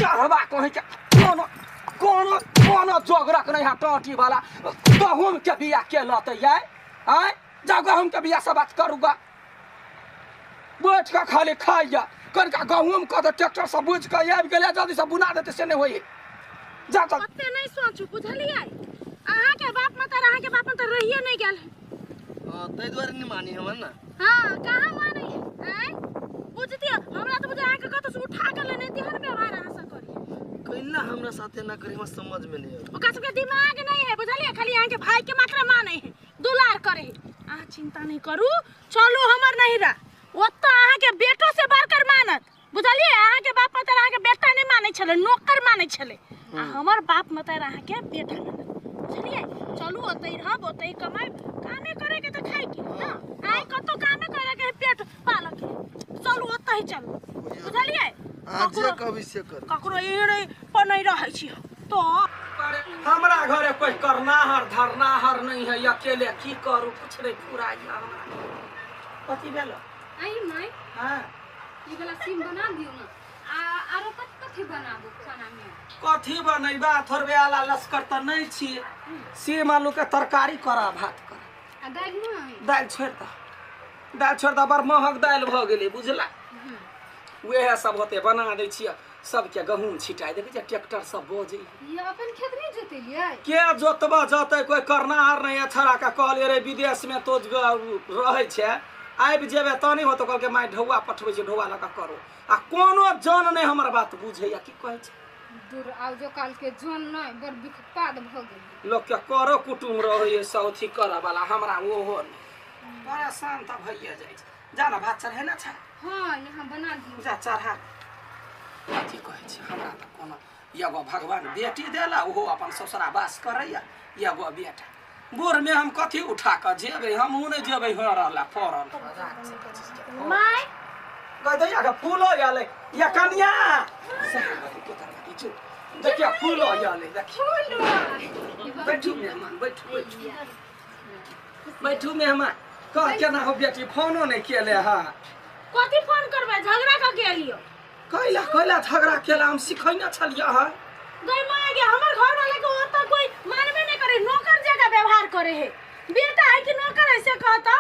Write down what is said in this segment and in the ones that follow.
चढ़वा कहीं के कोनो कोनो कोनो जोगरक नहीं है टोटी वाला गहूम के बिया के लते याय आय जा गहूम के बिया से बात करूगा बैठ के खाली खाइया कनका गहूम का तो ट्रैक्टर से बुझ के आबि गेले जल्दी से बुना देते से नहीं होई जा त ओते नहीं सोचू बुझलियै अहाँ के बाप मत अहाँ के बाप मत रहिए नहीं गेल हां तै द्वारे नहीं मानी हमन ना हां कहां माने हैं बुझती हमरा तो बुझे अहाँ के कत से उठा के लेने तिहर व्यवहार अहाँ से करी कइला हमरा साथे ना करी हम समझ में नहीं आवे ओका सबके दिमाग नहीं है बुझलियै खाली अहाँ के भाई के मात्र माने है दुलार करे अहाँ चिंता नहीं करू चलो हमर नहीं रा ओत्ता अहाँ के बेटो से बढ़कर मानत बुझलियै अहाँ के बाप मत अहाँ के बेटा नहीं माने छले नौकर माने छले आ हमर बाप मत अहाँ के बेटा मानत बुझलियै चलू ओतै रहब ओतै कमाई कामे करे के त खाइ के ना आइ कतो कामे करे के पेट पाल के चलू ओतै चलू बुझलियै आज कभी से कर ककरो एड़े पनै रहै छी तो हमरा घरे कोई करनाहर धरनाहर नहीं है अकेले की करू कुछ नहीं फुराइया हमरा कथी भेल आई माई हां ये वाला सिम बना दियो ना आरो कथी बनाबो खाना में कथी बनैबा थोरबे वाला लश्कर त नहीं छी सेम आलू के तरकारी करा भात कर आ दाल नहीं दाल छोड़ द बड़ महग दाल भ गेलै बुझला वेह सब होते बना दै छियै सबके गहूम छिटाइ देखै छियै ट्रैक्टर सब बोझै ये अपन खेत नहीं जोतेलियै के जोतबा जतै कोई करनाहार नहीं है छड़ा का कहलिए रे विदेश में तो रहै छै आबि जेबे त नहीं होत कहलके माय ढौआ पठबै छै ढौआ लगा करो आ कोनो जन नहीं हमर बात बुझैया की कहै छै दूर आउ जो काल के जन नहीं बड़ विखपाद भ गेल लोग के करो कुटुम रहै सौथी करऽ वाला हमरा ओहो नहीं परेशान त भइए जाइ छै जाना भात चढ़े ना छै हां यहां बना दियो जा चढ़ा कथी कहै छै हमरा त कोनो एगो भगवान बेटी देला ओहो अपन ससुरा वास करैया एगो बेटा बोर में हम कथी उठा के जेबै हम उ नहीं जेबै हो रहला फरल माय कह दैया के फूलो आले या कन्या देखिए फूलो आले देखिए बैठू मेहमान बैठू मेहमान कह केना हो बेटी फोनो नहीं केले हा कथी फोन करबै झगड़ा क गेलियो कैला झगड़ा केला हम सिखैना छलिया हा गई माय गे हमर घर वाले को ओता कोई मानबे नहीं करे नौकर जगह व्यवहार करे है बेटा है कि नौकर ऐसे कहता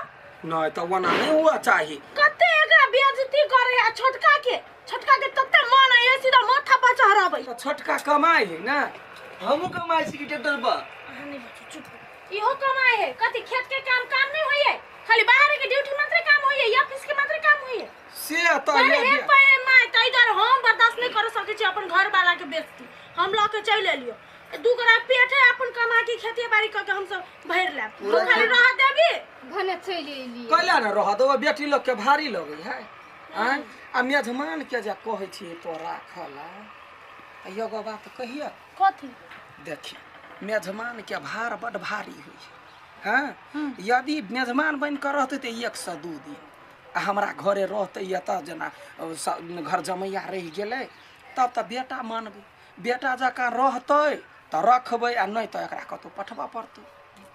नहीं तो वना नहीं हुआ चाहिए कते एकरा बेइज्जती करे आ छोटका के तत्ते मन है सीधा माथा पर चढ़ाबै तो छोटका कमाई है ना हमहु कमाई छी कि ट्रैक्टर पर नहीं बच्चो चुप इहो कमाई है कथी खेत के काम नहीं होई है खाली बाहर के ड्यूटी मात्र काम होई है या ऑफिस के मात्र काम होई है से तो अरे ये हे पाए माय तई दर हम बर्दाश्त नहीं कर सकै छी अपन घर वाला के बेइज्जती हम ल के चल एलियो दू गरा पेट है अपन कमा के खेती बाड़ी क के हम सब भर ले तू खाली रह देबी भने चली एली कैला न रह दो बेटी लोग के भारी लगे है हैं आ मेजमान के जे कहै छी तो राखला एगो बात कहिया कथी देखी मेजमान के भार बड़ भारी होई है हैं यदि मेजमान बन कर रहते त 102 दिन आ हमरा घरे रहते या त जना घर जमैया रह गेले तब त बेटा मानबे बेटा जका रहते त रखबे आ नहीं त एकरा कतो पठबा पड़तै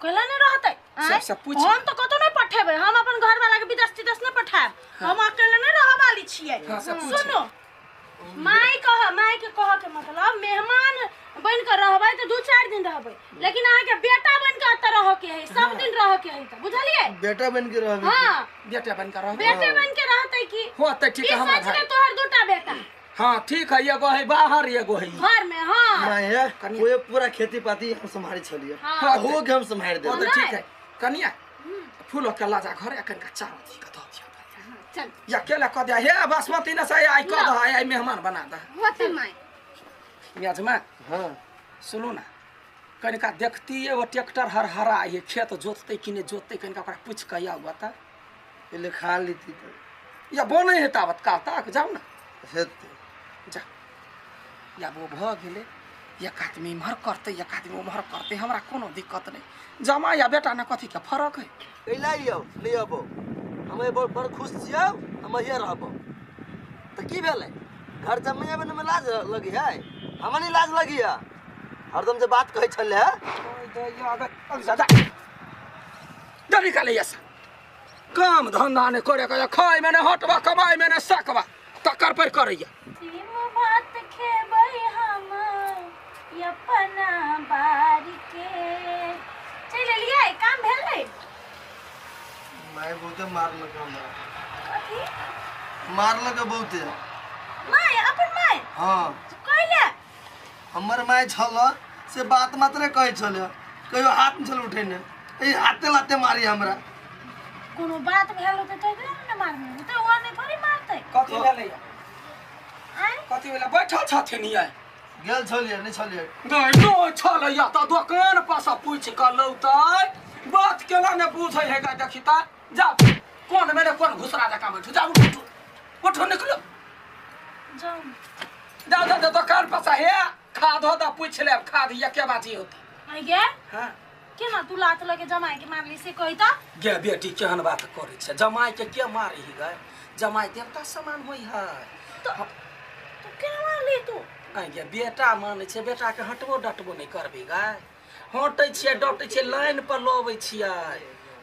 कैला नहीं रहते सबसे पूछ हम तो कतो नहीं पठेबे हम अपन घर वाला के विदेश तिदेश नहीं पठाएब हम अकेले नहीं रह वाली छियै सुनो माय के कह के मतलब मेहमान बन कर रहबै त 2-4 दिन रहबै लेकिन अहाँ के बेटा बन के अत रह के है सब दिन रह के है त बुझलियै बेटा बन के रहबे हां बेटा बन कर रहबे बेटे बन के रहतै की होतै ठीक है हमरा सोच ले तोहर दूटा बेटा हां ठीक है एगो है बाहर एगो है घर में हां माय है कोई पूरा खेती पाती हम संभाली छलिए हाँ। हो के हम संभाल दे तो ठीक है कनिया फूलो के लाजा घर एकन का चावल दी के दो दियो चल या केला क दे हे बासमती न सही आई क दो आई मेहमान बना दे होते माय मेजमा हां सुनो ना कनिका देखती एगो ट्रैक्टर हरहरा ये खेत जोतते कि नहीं जोतते कनिका ओकरा पूछ के या बता पहले खा लीती तो या बने है तावत काल तक जाओ ना हेते जा या वो भ गेले एक आदमी इम्हर करते एक आदमी उम्हर करते हमरा कोनो दिक्कत नहीं जमा या बेटा ना कथी के फरक है कैला लियो ले आबो हम बड़ खुश छियौ हम हिया रहबो त की भेलै घर जमैया बने में लाज लगी है हमनी लाज लगी है हरदम से बात कहै छले है डरी का ले ऐसा काम धंधा ने करे के खाए में ने हटवा कमाई में ने सकवा तकर पर करैया तीन बात खेबै मारलक हमरा कथी मारलक बहुते माय अपन माय हाँ कहले हमर माय छल से बात मात्रे कहै छल कहियो हाथ में छल उठेने ए हाथे लाते मारी हमरा कोनो बात भेल होते त न मारने त ओ नै थोड़ी मारतै कथी भेलै आय कथी भेलै बैठल छथिन ये गेल छलिए नहीं छलिए नहीं नो छलैया त दोकान पर से पूछ क लौतै बात केना ने बुझै है गा देखी त जा कोन मेरे कोन घुसरा जका बैठू जा उठो निकलो जाऊ जा दोकान पर से हे खाद होता पूछ ले खाद ये के बाजी होता आइ गे हां केना तू लात लगे जमाई के मारली से कहि त गे बेटी केहन बात करै छै जमाई के मारी ही गए जमाई देवता समान होई है तो केना मारली तू आई गे बेटा माने छै बेटा के हटबो डटबो नहीं करबी गए हटै छियै डटै छियै लाइन पर लबै छियै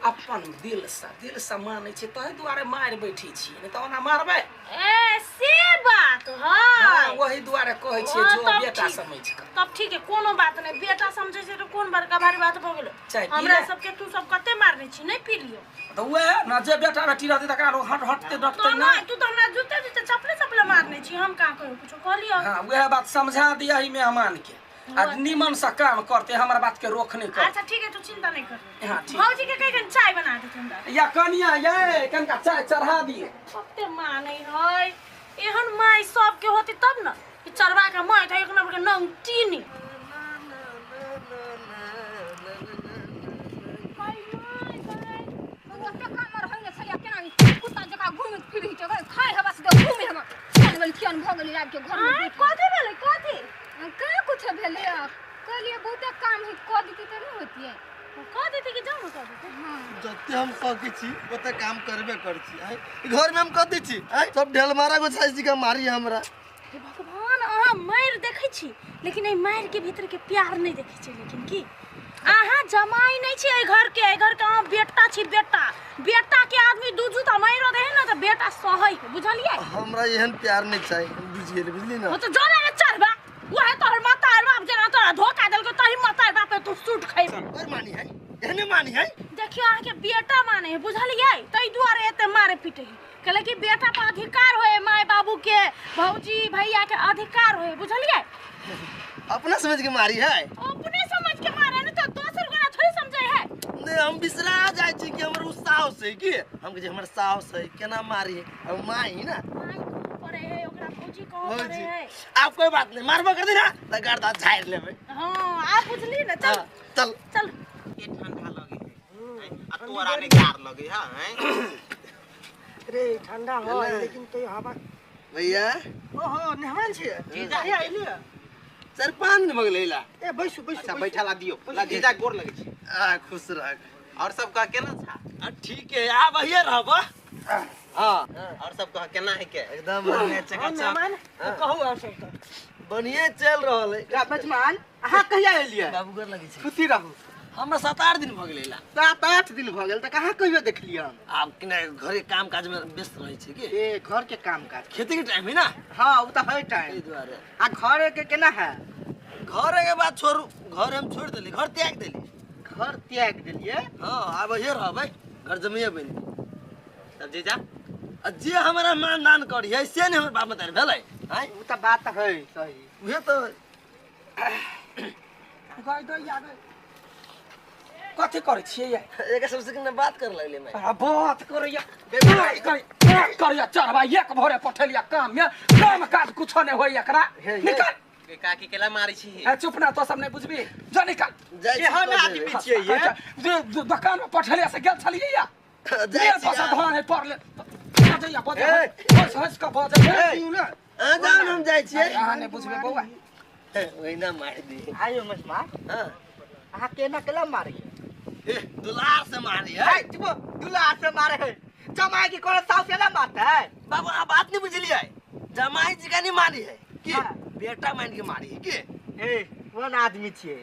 अपन दिल से माने छै तहि दुआरे मारि बैठी छी नहीं त ओना मारबै ए से बात है हां वही दुआरे कहै छियै हाँ, जो तब बेटा ठीक। समझ के तब ठीक है कोनो बात नहीं बेटा समझे से तो कौन बड़का भारी बात भ गेलो चाय पी हमरा ले। सबके तू सब कते मारने छी नहीं पी लियो त उहे न जे बेटा बेटी रहतै तकरा हटते तो डटतै ना ना तू तो हमरा जूते चपले मारने छी हम का करू कुछ कह लियो हां वह बात समझा दिया ही मेहमान के आ निमन से काम करते हमरा बात के रोक नहीं कर अच्छा ठीक है तू चिंता नहीं कर हां ठीक भौजी के कहीं चाय बना दे हमरा या कनिया ये कनका चाय चढ़ा दिए कते माने है एहन माई सब के होती तब ना कि चरवा के माई था एक नंबर के नंग टीनी कथी भेलै कथी कुछ भेले कहलिए बहुते काम है कह देती तो नहीं होती है कह देती कि जाओ कह देती जते हम कहै छी ओते काम करबे कर छी आई घर में हम कहै छी आई सब ढेल मारा गो छाई का मारी हमरा हे भगवान अहाँ मार देखै छी लेकिन ए मार के भीतर के प्यार नहीं देखै छी लेकिन की अहाँ जमाई नहीं छी ए घर के अहाँ बेटा छी बेटा के आदमी दू जूता मारो दे ना त बेटा सहै बुझलिए हमरा एहन प्यार नहीं चाहिए बुझिए बुझली ना वो तो जोरे में चढ़बा वहे तोहर माता और बाप जना तोरा धोखा देल के तही माता और बाप पे तू सूट खैब और मानी है एहने मानी है देखियो अहाँ के बेटा माने है बुझलिए तई दुआरे एते मारे पीटे है कहले कि बेटा पर अधिकार होए माय बाबू के भौजी भैया के अधिकार होए बुझलिए अपना समझ के मारी है अपने समझ के मारे न तो दोसर गोरा थोड़ी समझे है नहीं हम बिसरा जाय छी कि हमर साहस है कि हम के हमर साहस है केना मारी है अब माँ ही ना माय कहाँ पड़े है ओकरा भौजी कहाँ पड़े भौजी है आप कोई बात नहीं मारबो कर देना त गर्दा झाड़ लेबे हां आप बुझली ना चल चल चल ये ठंडा लगे है आ तोरा ने कार लगे है रे ठंडा हो लेकिन तो हवा भैया ओहो नहान छे जीजा हे आइलिया 4-5 दिन भगले ला ए बैसु अच्छा बैठा ला दियो ला जीजा गोर लगे छी आ खुश रह और सब का केना था ठीक है आ भैया रहबो हां और सब का केना है के एकदम बढ़िया चकाचक कहू और सब त बढ़िया चल रहल है मेजमान अहाँ कहिया एलिया बाबू घर लगे छै खुशी रहू हमरा 7-8 दिन भगले ला 7-8 दिन भ गेल त कहाँ कहियो देखलिया आप किने घरे काम काज में व्यस्त रहे छी की ए घर के काम काज खेती के टाइम है ना हां उ त है एहि टाइम दुआरे आ घर के केना है घरे के बाद छोड़ घर हम छोड़ देली घर त्याग देली घर त्याग देलिए हां आब हे रहबै घर जमिए बन तब जीजा जे हमरा मान दान करी है से ने हमर बाप मतार भेलै हैं उ त बात है सही उहे तो गाय दो या गए कथी करे छियै एक सबसे कने बात कर लगले मैं बात करैया करैया चढ़बा एक भोरे पठेलिया काम में काम काज कुछो नहीं होई एकरा निकल के काकी केला मारी छी ए चुप ना तो सब नहीं बुझबी जो निकल केहन आदमी छियै ये जे दुकान में पठेलिया से गेल छलिए या जाय ये भाषा धान है पढ़ ले बजैया बज हंस का बज आ जान हम जाय छियै अहाँ नहीं बुझबे बौआ ओहिना मार दी आयो मसमा हां अहाँ केना केला मारी ए दुलार से मारी है ए चुप दुलार से मारे है जमाई की कोनो साउ से ना मारता है बाबू आप बात नहीं बुझलिए जमाई जी का नहीं मारी है कि हाँ। बेटा मान के मारी है कि ए कोन आदमी छिए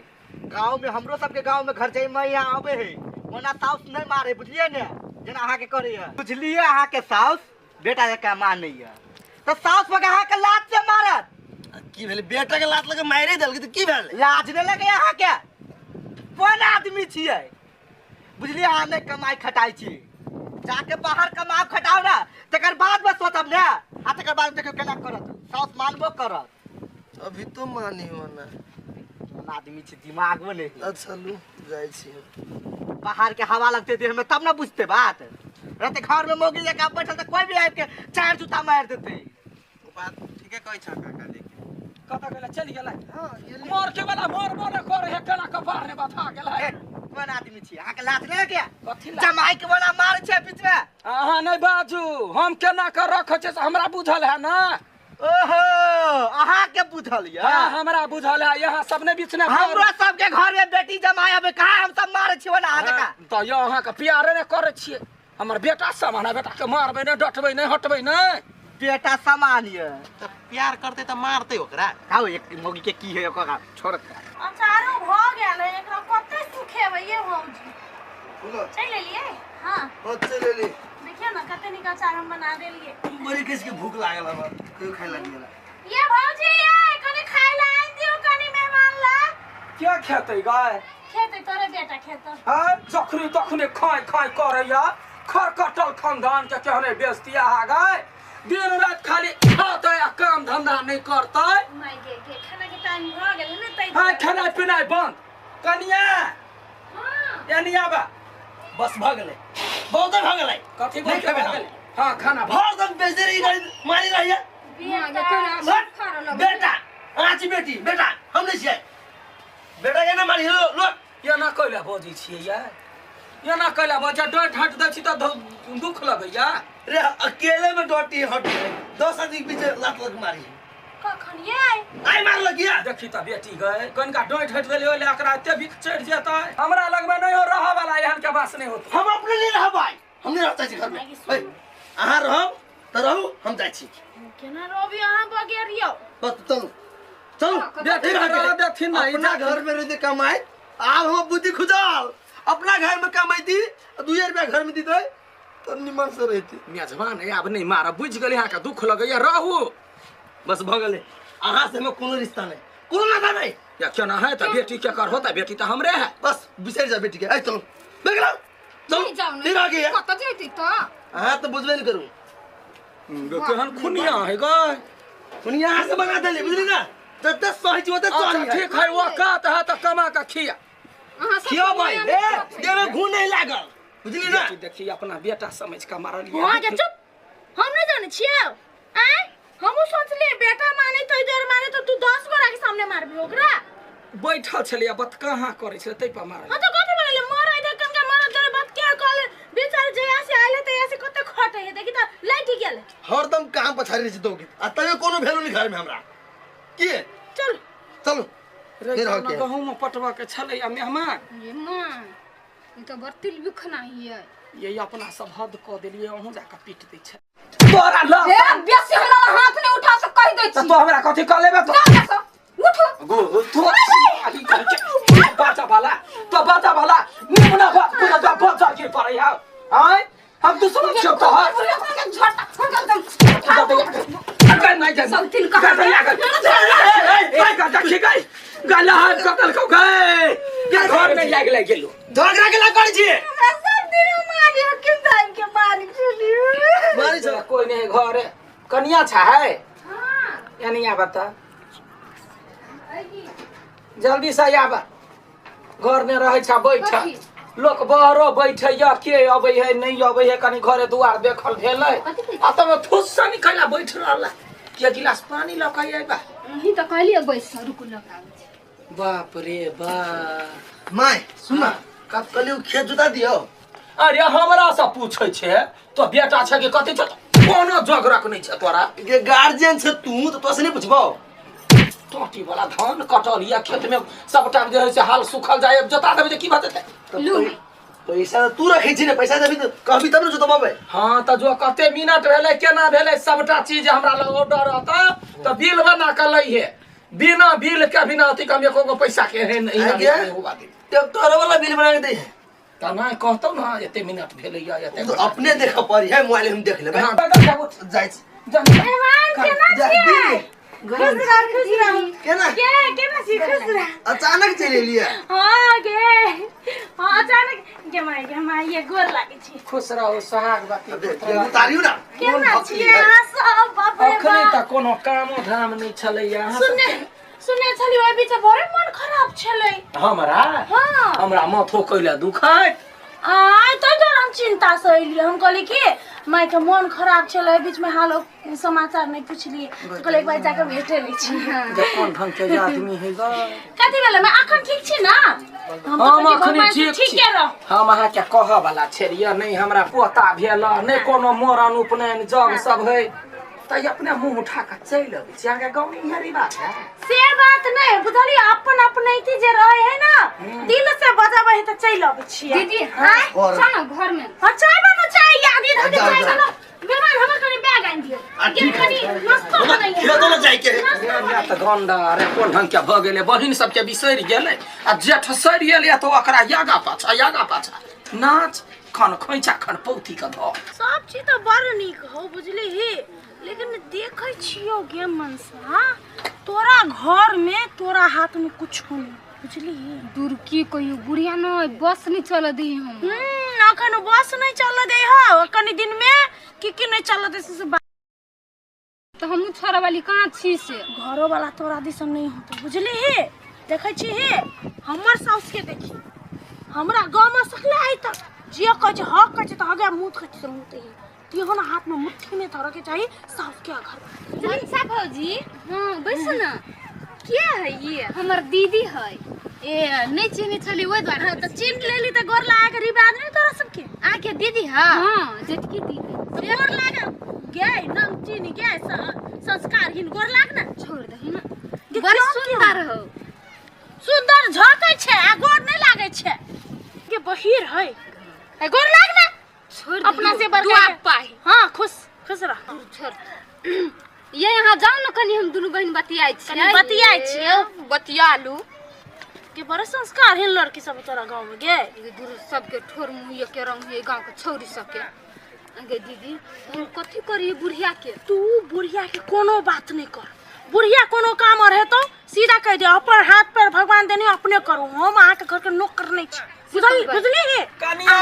गांव में हमरो सबके गांव में घर जाई मैं यहाँ आवे है ओना साउस नहीं मारे बुझलिए ने जना अहाँ के करे है बुझलिए अहाँ के साउस बेटा के मान नहीं है तो साउस पर अहाँ के लात से मारत की भेले बेटा के लात लगे मारे देल त की भेले लाज नहीं लगे अहाँ के कोन आदमी छिए बुझलिए अहाँ नहीं कमाई खटाई छी जाके बाहर कमाओ खटाओ ना तकर बाद में सोचब ने आ तकर बाद देखो केना करत साउस मानबो करत अभी तो मानी हो ना आदमी छे दिमाग में नहीं अच्छा लू जाय छी बाहर के हवा लगते देह में तब ना बुझते बात रहते घर में मोगी जगह बैठल त कोई भी आके के चार जूता मार देते बात ठीक है कहै छ काका देखे कता गेला चल गेला मोर के वाला मोर मोर करे है केना कपार ने बता गेला कौन आदमी छी आके लात ले क्या कथी ला जमाई के वाला मार छे बीच में अहाँ नहीं बाजू हम केना कर रख छे से हमरा बुझल है ना ओहो अहाँ के बुझल या हाँ हमरा बुझल है यहाँ सबने बीच में हमरो सब के घर में बेटी जमाई अब कहा हम सब मार छी ना आगे का तो ये अहाँ के प्यारे ने करे छिए हमर बेटा समान है बेटा के मारबे नहीं डटबे नहीं हटबे नहीं बेटा सामान ये त प्यार करते त मारते ओकरा काओ एक मोगी के की है ओकरा छोड़ के अचारो भ गेल है एकरा कते सुखेबै ये भौजी चल लेलिए हां चले ले देखिए ना कते निका अचार हम बना देलिए बड़ी किसके भूख लागल अब कोई खाए लग गेला ये भौजी ये कनी खाइ ला आइन दियो कनी मेहमान ला क्या खेते गाय खेते तोरे बेटा खेतो हाँ जखनी तखनी खाए खाए करैया खरकटल खानदान के कहने बेइज्जती आ गए दिन रात खाली खाते आ काम धंधा नहीं करते माय के खाना के टाइम भ गेल ने तै हाँ खाना पीना बंद कनिया हां यानिया बा बस भ गेलै बहुत भ गेलै कथी नहीं खेबे बोल हम। हाँ खाना भर दम बेच दे रही मारी रही है बेटा आची बेटी बेटा हम नहीं छियै बेटा ये ना मारी लो लो ये ना कैला बजी छियै ये ना कैला बजा डोट हट दै छी त दुख लगैया रे अकेले में डोटी हट गए 10 आदमी के बीच लात लग मारी कखन ये आई मार लगिया देखी त बेटी गए कनका डोट हट देले ओले एकरा एते भी चढ़ जेतै हमरा लग में नहीं हो रहा वाला एहन के बास नहीं होत हम अपने नहीं रह भाई हम नहीं रहता छी घर में ए अहाँ रहब त रहू हम जाय छी केना रोबी अहाँ बगेरियो बस चलो चलो बेटी देखी नहीं अपना घर में रहते कमाए आप हम बुद्धि खुजाल अपना घर में कमाईती 2 रुपया घर में दी दे तो निमन से रहती मेजबान है अब नहीं मारा बुझ गेल यहाँ का दुख लगैया रहू बस भ गेले अहाँ से में कोनो रिश्ता नहीं कोनो नाता नहीं या केना है त बेटी के कर होता बेटी त हमरे है बस बिसर जा बेटी के ए चलो देख लो चलो नहीं आ गया कत जैती त हाँ तो बुझबे नहीं करूँ केहन खुनिया है गए सुनिए यहाँ से बना दे बुझली ना जब 10 सही जी होते अच्छा ठीक है वो कहत है तो कमा का खिया अहाँ सब क्यों भाई ए देह में घून नहीं लागल बुझली ना बेटी देखी अपना बेटा समझ के मारल वहां के चुप हम नहीं जाने छियै आय हमहु सोचले बेटा माने तो इधर माने तो तू 10 गोरा के सामने मारबी ओकरा बैठल छलिया बत कहाँ करे छले तै पर मारल हां तो कथि बोलले मोर इधर कनका मारत तोरे बात क्या कहले बेचारे जया से आइले त ऐसे कते खटे है देखि त लाइट गेल हरदम काम पछाड़ी रही दोगी आ तबे कोनो भेलू नहीं घर में हमरा की चल चलो फिर हो गया गहूं में पटवा के छले मेहमान ये मां ई तो बर्तिल बिखना ही है ये अपना सब हद क देलिए ओहू जाके पीट दै छै तोरा ल ए बेसी हमरा हाथ नहीं उठा से कह दै छी तो हमरा कथि क लेबे तो उठो तो अभी बच्चा वाला निमना बात पूरा जब बच्चा के पर है हां हम दूसरा छत तो है अगर नहीं जा सब तिल का ए का देखी गई गला हाथ कतल को गए के घर में लाग गेलो झगड़ा के लग छी सब दिन मारी के टाइम के मारी चली मारी छ कोई नहीं घर कनिया छा है हां यानी आ बता जल्दी से आबा घर में रहे छ बैठ लोग बाहरो बैठे या के अबै है नहीं अबै है कनी घरे दुआर देखल भेलै आ तब फुस से निकला बैठ रहला के गिलास पानी लकाई आइबा ही तो कहलिए बैस रुक लगावे बाप रे बाप माय सुना कब कलियो खेत जुता दियो अरे हमरा से पूछै छे तो बेटा छे कि कथि छ कोनो जग रख नहीं छे तोरा के गार्जियन छ तू तो तोसे नहीं पूछबो टोटी वाला धान कटल या खेत में सबटा जे है से हाल सुखल जाए जोता देबे जे की बात है पैसा तू रखै छी ने पैसा देबी तो कहबी तब न जोतबाबे हाँ तो जो कते मिनट भेले केना भेले सबटा चीज हमरा लग ऑर्डर रहता तो बिल बना के लै है बिना बिल के बिना अति कम एको पैसा के है नहीं होगा दे तब तोरा वाला बिल बना के दे त ना कहतो ना एते मिनट भेले या एते तो अपने देख पड़ी है मोबाइल में देख लेबे हां जाय मेहमान केना छियै खुश रह केना केना छी खुश रह अचानक चले लिया हां गे हां अचानक के माय माई गोर लागे छी खुश रहो सोहाग बाती उतारियो ना केना छियै अहाँ सब बाप रे अखनी बाप तक कोनो काम धाम नहीं छलै यहाँ सुने छली ओइ बीच बड़े मन खराब छलै हमरा हाँ हमरा माथो कैला दुखाइत आय तो हम चिंता से अइली हम कहली कि माई के मन खराब छलै बीच में हाल समाचार नहीं पूछली तो कहले एक बार जाके भेटे ली छी जे कोन ढंग के आदमी है ग कथि भेलै मैं अखन ठीक छी ना हम अखनी ठीक छी रह हम अहाँ के कह वाला छेरिया नहीं हमरा पोता भेल नहीं कोनो मरण उपनयन जग सब है त अपने मुंह उठा के चल अबै छी आगे गांव में इहरी बात है से बात नहीं बुझली अपन अपनैती जे रहे है ना दिल से बजाबै है त चल अबै छी दीदी हां चल घर में हां चाय बनो चाय याद धर के चाय बनो मेहमान हमर कनी बैग आन दियो ये कनी नाश्ता बनाइए खिला दो ना जाई के या त गंडा रे कोन ढंग के भ गेले बहिन सब के बिसरि गेले आ जेठ सरि गेले तो ओकरा यागा पाछा नाच खन खोइचा खन पौती के ध सब चीज तो बड़ नीक हो बुझली ही लेकिन देखै छियो गे मनसा तोरा घर में तोरा हाथ में कुछ नहीं बुझली दूर की कहियो बुढ़िया न बस नहीं चल दी हम अखन बस नहीं चल दे हो कनी दिन में की नहीं चल दे से तो हम छोरा वाली कहां छी से घरो वाला तोरा दिसन नहीं होतो बुझली ही देखै छी ही हमर साउस के देखी हमरा गांव में सकले है त जे कह हक कह त हगे मुंह कह से मुंह ही तीहों हाथ में मुट्ठी में धर के चाहिए साउस के घर मनसा भौजी हां बैस ना क्या है ये हमर दीदी है ए नहीं चिन्ह छली ओइ द्वारा त चिन्ह लेली त गोर लागे के रिवाज नहीं तोरा सबके आके दीदी हां जेटकी दीदी गोर लागे गे नाम चिन्ह गे संस्कारहीन गोर लाग ना छोड़ दही ना बड़ सुंदर हो सुंदर झकै छे आ गोर नहीं लागे छे के बहिर है ए गोर लाग ना छोड़ अपना से बड़का दुआ पाई हां खुश रह छोड़ ये यहाँ जाओ न कनी हम दुनु बहन बतियाई छी बतियालू के बड़ा संस्कारहीन लड़की सब तोरा गांव में गे दूर सबके ठोर मुंह के रंग है गांव के छौरी सबके आगे दीदी हम कथि करिए बुढ़िया के तू बुढ़िया के कोनो बात नहीं कर बुढ़िया कोनो काम रहे तो सीधा कह दे अपन हाथ पैर भगवान देने अपने करू हम आके घर के नौकर नहीं छी बुझली है कनिया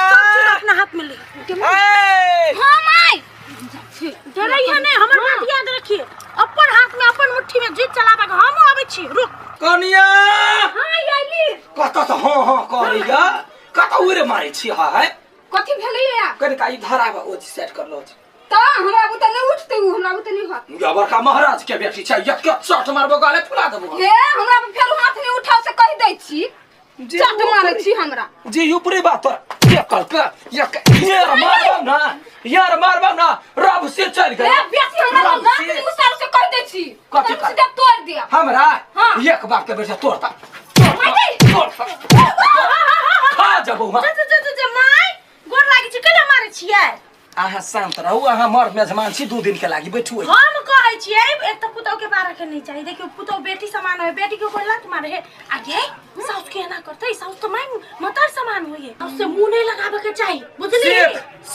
अपना हाथ में ले ए हां माई डरे है नहीं हमर बात याद रखिए अपन हाथ में अपन मुट्ठी में जीत चलाबे के हम आबै छी रुक कनिया हां आइली कत त हां करैया कत उरे मारै छी है कथि भेलै या कनि का ई धराबा ओ सेट कर लो त हमरा बुते नहीं उठते हमरा बुते नहीं होत या बड़का महाराज के बेटी छै एक के चट मारबो गाले फुला देबो हे हमरा पे फेर हाथ नहीं उठाओ से कह दै छी चट मारै छी हमरा जी ऊपरी बात ये कल का यार मारबा ना रब से चल गए ए बेसी हमरा गांव के मुसार से कह दै छी कथि कर? सीधा तोड़ दिया हमरा हाँ। एक बार के बेटा तोड़ता हां खा जबो हां जे माय गोर लागी छी केला मारै छियै अहाँ शांत रहू अहाँ मर मेजमान छी 2 दिन के लागि बैठू हम कहै छियै एक त पुतौ के बारे के नहीं चाहिए देखियो पुतौ बेटी समान है बेटी के कोई लात मारे है आगे साउस के ना करते साउस तो माय मतर समान होई है उससे मुंह नहीं लगावे के चाहिए बुझली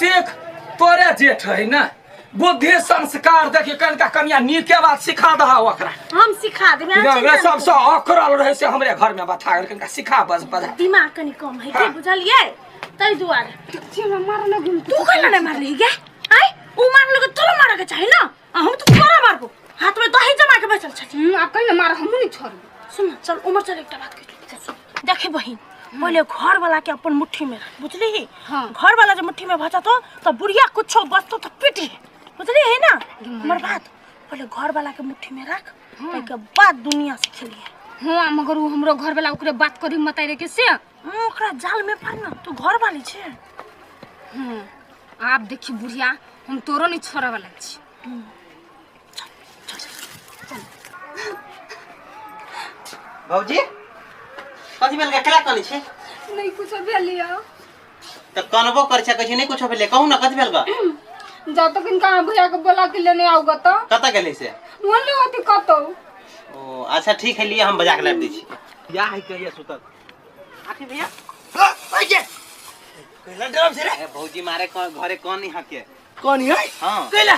सीख तोरे जेठ है ना बुद्धि संस्कार देखिए कनका कनिया नीके बात सिखा दहा ओकरा हम सिखा देबे रे सबसे अखरल रहे से हमरे घर में बता गेल कनका सिखा बस दिमाग कनी कम है के बुझलिए तै दुआरे चल मार लगे तू कला नहीं मार रही गे आई उ मार लगे तोला मारे के चाहिए ना हम तो तोरा मारबो हाथ में दही जमा के बैठल छ आप कहीं मार हम नहीं छोड़ब सुन चल उमर चल एकटा बात कर देखे बहिन पहले घर वाला के अपन मुट्ठी में रख बुझली हाँ। घर वाला जब मुट्ठी में भचा तो बुढ़िया कुछो बचतो तो पिटी बुझली है ना हमर बात पहले घर वाला के मुट्ठी में रख के बाद दुनिया से खेलिए हां मगर वो हमरो घर वाला ओकरे बात करी मताई रे के से ओकरा जाल में पड़ ना तू घर वाली छे आप देखी बुढ़िया हम तोरो नहीं छोड़ा वाला छी भौजी कथि भेल केला कनी छी नहीं कुछ भेलिया त कनबो कर छै कहै नै कुछ भेले कहू ना कथि भेल ग जब तक इनका भैया के बोला के लेने आओगा तो कत गेलै से बोले होती कतो ओ अच्छा ठीक है लिए हम बजा के लाब दै छी या है कहिया सुतल आखी भैया आइए कैला डरम से रे ए भौजी मारे घरे कौन यहाँ के कौन है हां कैला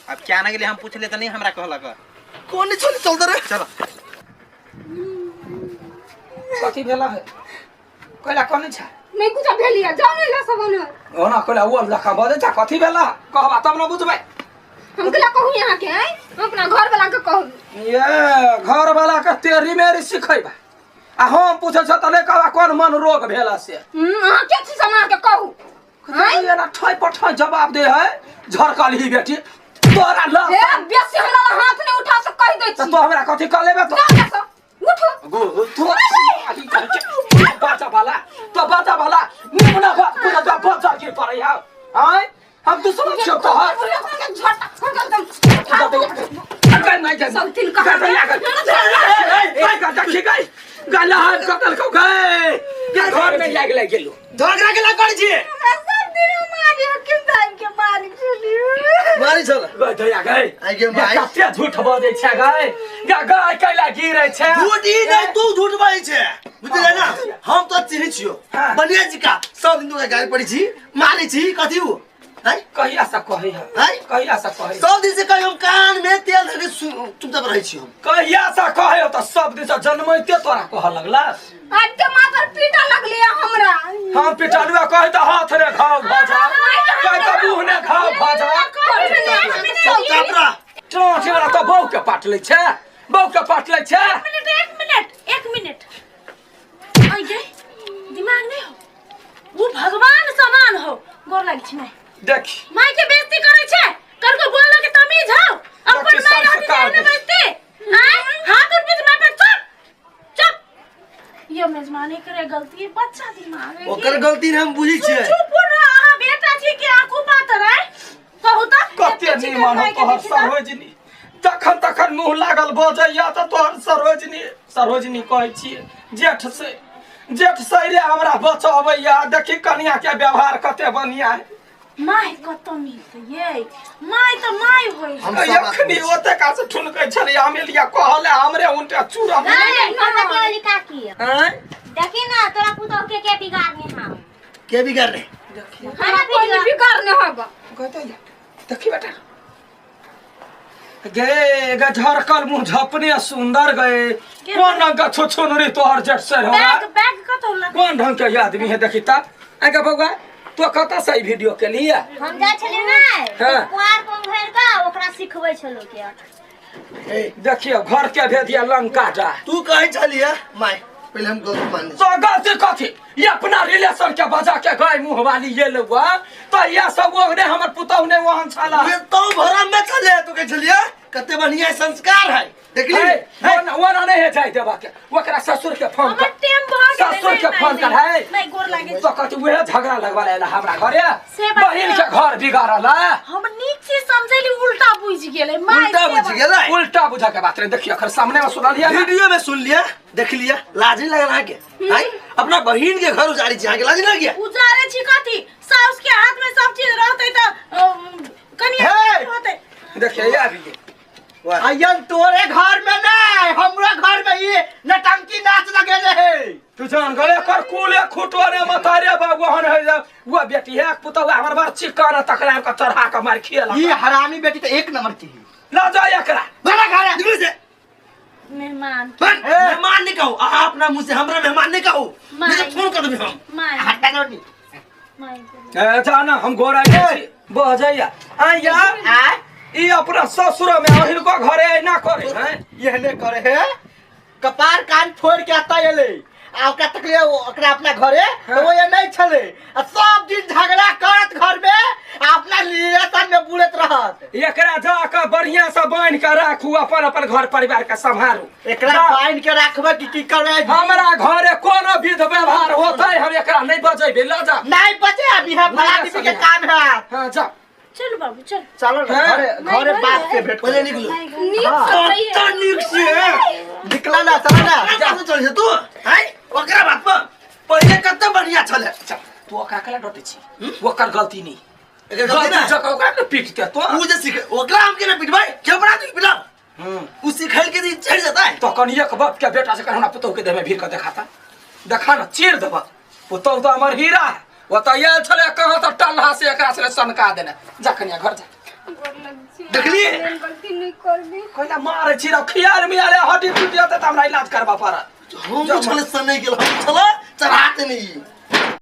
अब क्या ना गेले हम पूछले त नहीं हमरा कहला ग कौन नहीं चल चल रे चलो कथी भेला है कैला कोन छ नहीं कुछ भेलिया जाने ला सबन ओना कोला वो लखा बजे छ कथि भेला कहबा तब न बुझबै हम केला कहू यहाँ के हैं अपना घर वाला के कहू ये घर वाला के तेरी मेरी सिखैबा आ हम पूछे छ तले कहबा कोन मन रोग भेला से हां के छी समार के कहू ये ना ठोय पठोय जवाब दे है झरकली बेटी तोरा ल ए बेसी हमरा हाथ नहीं उठा से कह दै छी तो हमरा कथि क लेबे तो उठ तो बाजा वाला तो बाजा वाला निमना बात पूरा बाजा गिर पड़े है हाय हम तो समझ सकते हैं अगर नहीं जा सब तिल का का देखी गई गाला हाथ कतल को गए के घर में लाग गेलो झगड़ा के लग छी सब दिन मारी के टाइम के मारी चली मारी चल गया गए आई के माई कते झूठ बोलै छै गए गाय कैला गिरै छै झूठ ही नहीं तू झूठ बाई छे बुझले ना हम तो चिन्ह छियो बनिया जी का सब दिन तो गाली पड़ी छी मारी छी कथि हो है कहिया से कहै है है कहिया से कहै सब दिन से कहीं हम कान में तेल धके चुपचाप रही छी हम कहिया से कहै त सब दिन से जन्मैते तोरा कह लगला आज के माथा पीटा लगले हमरा हम पिटालुआ कहे त हाथ रे घाव भ जा कहे त मुंह ने घाव भ जा चुपचाप रह चोट वाला तो बहू के पाट ले छै बहू के पाट ले छै एक मिनट आई गे दिमाग नहीं हो वो भगवान समान हो गोर लाग छी मैं देख माय के बेइज्जती करे छे कर को बोलो के तमीज हो अपन माय रहती ने बेइज्जती हैं हाथ उठ पे मैं पे चुप ये मेजबानी करे गलती बच्चा दिमाग है ओकर गलती हम बुझी छे चुप रह बेटा छी के आंखू पातर है कहू त कते नहीं मानो तोहर सरोजनी तखन मुंह लागल बजैया त तोहर सरोजनी कहै छियै जेठ सैरे हमरा बचबैया देखी कन्या के व्यवहार कते बढ़िया है माय कत मिलते ये माय तो माय होई हम अखनी ओते का से ठुनकै छलिया अमेलिया कहले हमरे उनटे चूरा हैं देखी ना तोरा पुतौ के बिगाड़ने हम के बिगाड़ रे हमरा कोई बिगाड़ने होगा कहते देखी बेटा गे झरकल मुंह झपने सुंदर गए कौन रंग का छुछुनरी तोहर जेठ से होगा बैग कत होला कौन ढंग के आदमी है देखी ता आगे बउआ तो कत सही वीडियो के लिए हम जा छले ना हाँ। कुआर पर भर का ओकरा सिखबै छलो के देखियो घर के भेदिया लंका जा तू कहे छलिए माय पहले हम गलती मान तो गलती कथी ये अपना रिलेशन के बजा के गए मुंह वाली ये लोग तो ये सब वो ने हमर पुतौ ने वहां छला ये तो भरम में चले तू कहे छलिए कते बढ़िया संस्कार है देखली वो ना नहीं है जाय देबा के ओकरा ससुर के फोन हमर टेम भ गेलै ससुर के फोन कर है नहीं गोर लागे तो कथी वे झगड़ा लगवा लेला हमरा घरे से बात बहिन के घर बिगाड़ला हम नीक से समझैली उल्टा बुझ गेलै माय उल्टा बुझ गेलै उल्टा बुझा के बात रे देखिए अखर सामने में सुना लिया वीडियो में सुन लिया देख लिया लाज नहीं लगा के हाय अपना बहिन के घर उजाड़ी छी आके लाज नहीं गया उजारे छी कथी साउस के हाथ में सब चीज रहते तो कनिया होते देखिए यार ये अयन तोरे घर में नहीं हमरा घर में ये नटंकी नाच लगे रहे तू जान गले कर कुले खुटोरे मतारे भगवान है वो बेटी है पुतवा हमर बार चिकन तकरा का चढ़ा के मार खिएला ये हरामी बेटी तो एक नंबर की है ना जा एकरा बड़ा घर है दिल से मेहमान मेहमान नहीं कहो आप अपना मुंह से हमरा मेहमान नहीं कहो मुझे फोन कर दो हम माय हटा दो नहीं माय जाना हम गोरा छी बजैया आइया ई अपना ससुर में अहिल को घरे ना करे हैं ये ने करे है कपार कान फोड़ के आता एले आ ओकरा तकले ओकरा अपना घरे तो वो ये नहीं छले आ सब दिन झगड़ा करत घर में आ अपना रिलेशन में बुलत रहत एकरा जाकर बढ़िया से बांध के राखू अपन अपन घर परिवार के संभालू एकरा बांध के रखबे की करबे हमरा घरे कोनो विध व्यवहार होतै हम एकरा नहीं बजेबे ल जा नहीं बचे अभी है फला दीदी के काम है हां जा चल बाबू चल चलो घरे घरे बात से भेंट पहले निकलो तो निक से निकला ना चला ना जा चल तू हैं ओकरा बात पर पहले कते बढ़िया छले तू ओकरा कला डटे छी ओकर गलती नहीं एकर गलती गलती जक ओकरा के पीटते तो तू जे सीखे ओकरा हम के ना पिटबै के बड़ा तू पिला उ सिखाइल के दिन चढ़ जाता है तो कनी एक बाप के बेटा से कहना पुतौ के देह में भीड़ के दिखाता देखा ना चीर देबा पुतौ तो हमर हीरा है वो तो ये छले कहां तो टल्हा से एकरा से सनका देने जा कनिया घर जा देखली गलती नहीं कर दी कहला मारे छी खियाल में आले हड्डी टूट जाते त हमरा इलाज करबा पड़त हम तो छले सन नहीं गेल हम छले चढ़ाते नहीं